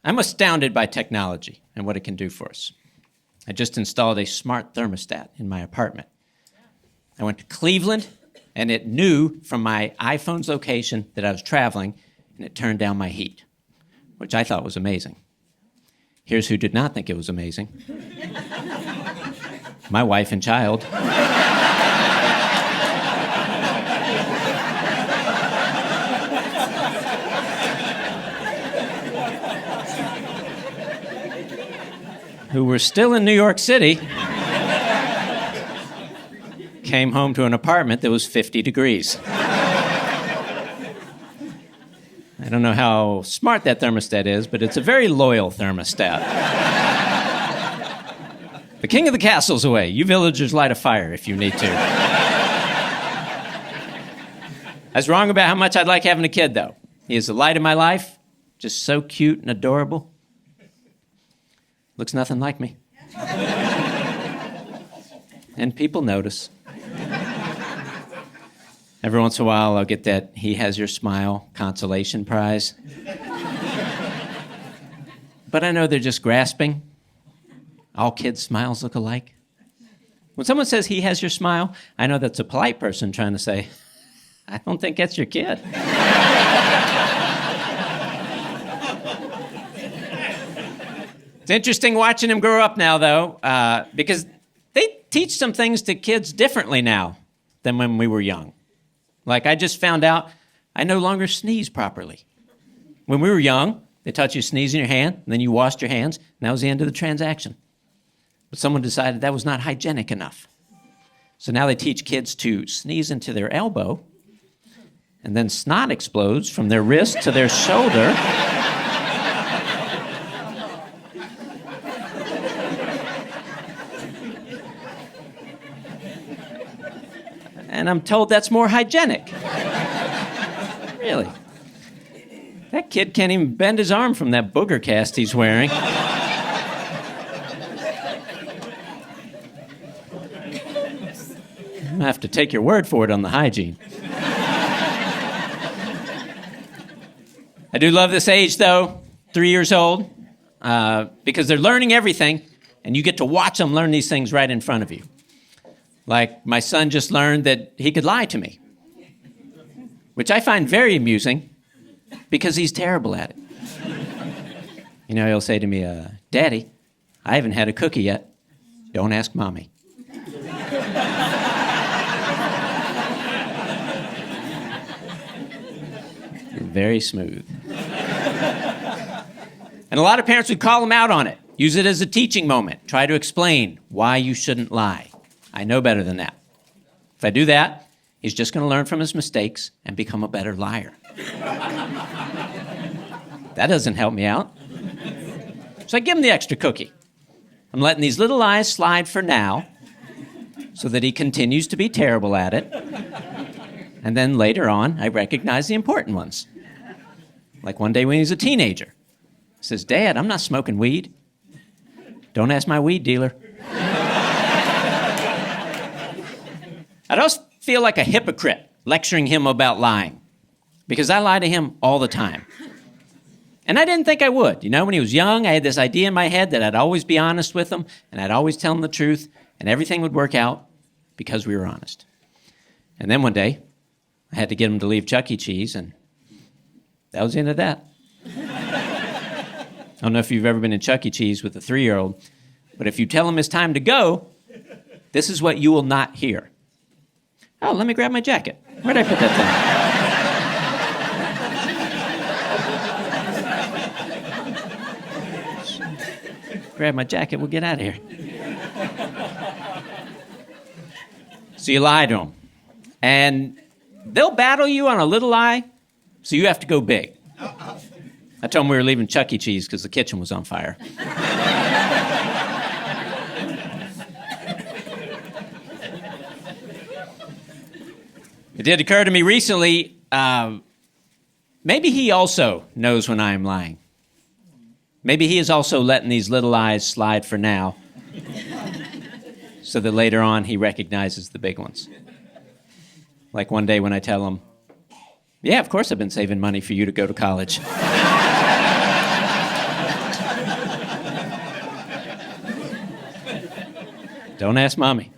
I'm astounded by technology and what it can do for us. I just installed a smart thermostat in my apartment. I went to Cleveland, and it knew from my iPhone's location that I was traveling, and it turned down my heat, which I thought was amazing. Here's who did not think it was amazing. My wife and child. Who were still in New York City, came home to an apartment that was 50 degrees. I don't know how smart that thermostat is, but it's a very loyal thermostat. The king of the castle's away. You villagers light a fire if you need to. I was wrong about how much I'd like having a kid, though. He is the light of my life, just so cute and adorable. Looks nothing like me. And people notice. Every once in a while, I'll get that "He Has Your Smile" consolation prize. But I know they're just grasping. All kids' smiles look alike. When someone says "he has your smile," I know that's a polite person trying to say, I don't think that's your kid. It's interesting watching him grow up now, though, because they teach some things to kids differently now than when we were young. Like, I just found out I no longer sneeze properly. When we were young, they taught you to sneeze in your hand, and then you washed your hands, and that was the end of the transaction. But someone decided that was not hygienic enough. So now they teach kids to sneeze into their elbow, and then snot explodes from their wrist to their shoulder. And I'm told that's more hygienic. Really. That kid can't even bend his arm from that booger cast he's wearing. I'm gonna have to take your word for it on the hygiene. I do love this age, though, 3 years old, because they're learning everything, and you get to watch them learn these things right in front of you. Like, my son just learned that he could lie to me, which I find very amusing because he's terrible at it. You know, he'll say to me, "Daddy, I haven't had a cookie yet. Don't ask Mommy." Very smooth. And a lot of parents would call him out on it, use it as a teaching moment, try to explain why you shouldn't lie. I know better than that. If I do that, he's just going to learn from his mistakes and become a better liar. That doesn't help me out. So I give him the extra cookie. I'm letting these little lies slide for now so that he continues to be terrible at it. And then later on, I recognize the important ones. Like one day when he was a teenager. He says, "Dad, I'm not smoking weed." "Don't ask my weed dealer." I'd also feel like a hypocrite lecturing him about lying, because I lie to him all the time. And I didn't think I would. You know, when he was young, I had this idea in my head that I'd always be honest with him, and I'd always tell him the truth, and everything would work out because we were honest. And then one day, I had to get him to leave Chuck E. Cheese, and that was the end of that. I don't know if you've ever been in Chuck E. Cheese with a 3-year-old, but if you tell him it's time to go, this is what you will not hear. "Oh, let me grab my jacket. Where'd I put that thing?" Grab my jacket, we'll get out of here. So you lie to them. And they'll battle you on a little lie, so you have to go big. I told them we were leaving Chuck E. Cheese because the kitchen was on fire. It did occur to me recently, maybe he also knows when I am lying. Maybe he is also letting these little lies slide for now, so that later on he recognizes the big ones. Like one day when I tell him, "Yeah, of course I've been saving money for you to go to college." Don't ask mommy.